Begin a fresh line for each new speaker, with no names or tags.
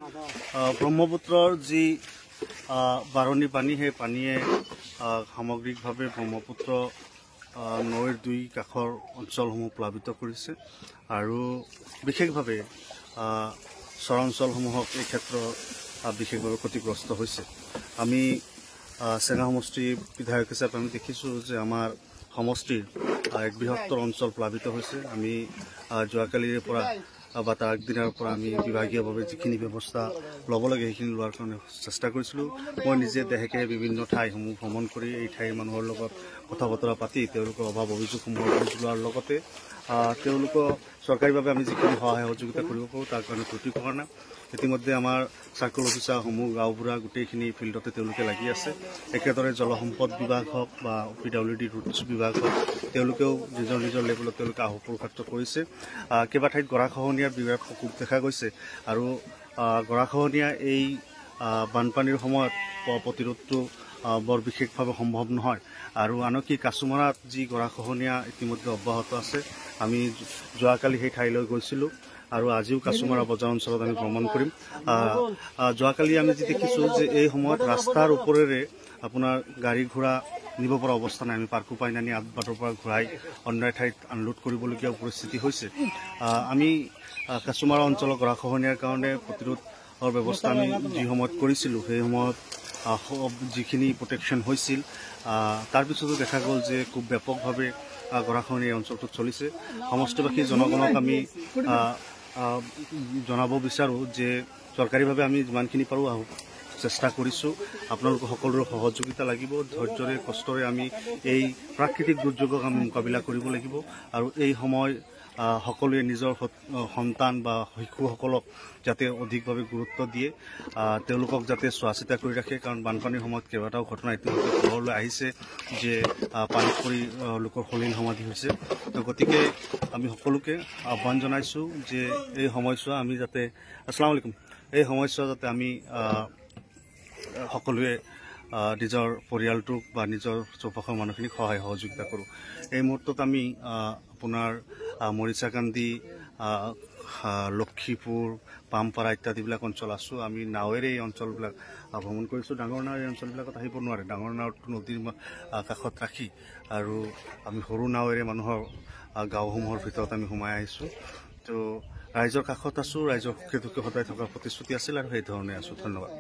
ব্ৰহ্মপুত্ৰৰ যি বাৰণী পানী সেই পানীয়ে সামগ্ৰিকভাৱে ব্ৰহ্মপুত্ৰ নৈৰ দুই কাষৰ অঞ্চলসমূহ প্লাবিত কৰিছে আৰু বিশেষভাৱে চৰাঞ্চলসমূহক এই ক্ষেত্ৰত বিশেষভাৱে ক্ষতিগ্ৰস্ত হৈছে। আমি চেঙা সমষ্টিৰ বিধায়ক হিচাপে আমি দেখিছোঁ যে আমাৰ সমষ্টিৰ এক বৃহত্তৰ অঞ্চল প্লাবিত হৈছে। আমি যোৱাকালিৰে পৰা বা তাৰ আগদিনাৰ পৰা আমি বিভাগীয়ভাৱে যিখিনি ব্যৱস্থা ল'ব লাগে সেইখিনি লোৱাৰ কাৰণে চেষ্টা কৰিছিলোঁ। মই নিজে দেহেকে বিভিন্ন ঠাইসমূহ ভ্ৰমণ কৰি এই ঠাইৰ মানুহৰ লগত কথা বতৰা পাতি তেওঁলোকৰ অভাৱ অভিযোগসমূহৰ বুজ লোৱাৰ লগতে তেওঁলোকক চৰকাৰীভাৱে আমি যিখিনি সহায় সহযোগিতা কৰিব পাৰোঁ তাৰ কাৰণে ত্ৰুটি কৰা নাই। ইতিমধ্যে আমাৰ চাৰ্কল অফিচাৰসমূহ গাঁওবুঢ়া গোটেইখিনি ফিল্ডতে তেওঁলোকে লাগি আছে। একেদৰে জলসম্পদ বিভাগ হওক বা PWD ৰুটছ বিভাগ হওক তেওঁলোকেও নিজৰ নিজৰ লেভেলত তেওঁলোকে পুৰুষাৰ্থ কৰিছে। কেইবা ঠাইত গৰাখহনীয়াৰ বিৰাট প্ৰকোপ দেখা গৈছে আৰু গৰাখহনীয়া এই বানপানীৰ সময়ত প্ৰতিৰোধটো বৰ বিশেষভাৱে সম্ভৱ নহয় আৰু আনকি কাছুমাৰাত যি গৰাখহনীয়া ইতিমধ্যে অব্যাহত আছে। আমি যোৱাকালি সেই ঠাইলৈ গৈছিলোঁ আৰু আজিও কাছুমাৰা বজাৰ অঞ্চলত আমি ভ্ৰমণ কৰিম। যোৱাকালি আমি যি দেখিছোঁ যে এই সময়ত ৰাস্তাৰ ওপৰেৰে আপোনাৰ গাড়ী ঘোঁৰা নিব পৰা অৱস্থা নাই। আমি পাৰ্কো পাই নানি আঠবাটৰ পৰা ঘূৰাই অন্য ঠাইত আনলোড কৰিবলগীয়া পৰিস্থিতি হৈছে। আমি কাছুমাৰা অঞ্চলৰ গৰাখহনীয়াৰ কাৰণে প্ৰতিৰোধৰ ব্যৱস্থা আমি যি সময়ত কৰিছিলোঁ সেই সময়ত যিখিনি প্ৰটেকশ্যন হৈছিল তাৰপিছতো দেখা গ'ল যে খুব ব্যাপকভাৱে গৰাখহনী এই অঞ্চলটোত চলিছে। সমষ্টিবাসী জনগণক আমি জনাব বিচাৰোঁ যে চৰকাৰীভাৱে আমি যিমানখিনি পাৰোঁ চেষ্টা কৰিছোঁ। আপোনালোকৰ সকলোৰে সহযোগিতা লাগিব। ধৈৰ্যৰে কষ্টৰে আমি এই প্ৰাকৃতিক দুৰ্যোগক আমি মোকাবিলা কৰিব লাগিব আৰু এই সময় সকলোৱে নিজৰ সন্তান বা শিশুসকলক যাতে অধিকভাৱে গুৰুত্ব দিয়ে, তেওঁলোকক যাতে চোৱা চিতা কৰি ৰাখে। কাৰণ বানপানীৰ সময়ত কেইবাটাও ঘটনা ইতিমধ্যে পোহৰলৈ আহিছে যে পানীত পৰি লোকৰ সলিল সমাধি হৈছে। গতিকে আমি সকলোকে আহ্বান জনাইছোঁ যে এই সময়ছোৱা আমি যাতে আসসালামু আলাইকুম এই সময়ছোৱা যাতে আমি সকলোৱে নিজৰ পৰিয়ালটোক বা নিজৰ চৌপাশৰ মানুহখিনিক সহায় সহযোগিতা কৰোঁ। এই মুহূৰ্তত আমি আপোনাৰ মৰিচাকান্দি, লক্ষীপুৰ, পামপাৰা ইত্যাদিবিলাক অঞ্চল আছোঁ। আমি নাৱেৰে এই অঞ্চলবিলাক ভ্ৰমণ কৰিছোঁ। ডাঙৰ নাও এই অঞ্চলবিলাকত আহিব নোৱাৰে। ডাঙৰ নাওটো নদীৰ কাষত ৰাখি আৰু আমি সৰু নাৱেৰে মানুহৰ গাঁওসমূহৰ ভিতৰত আমি সোমাই আহিছোঁ। তো ৰাইজৰ কাষত আছোঁ, ৰাইজৰ সুখে দুখে সদায় থকাৰ প্ৰতিশ্ৰুতি আছিল আৰু সেই ধৰণে আছোঁ। ধন্যবাদ।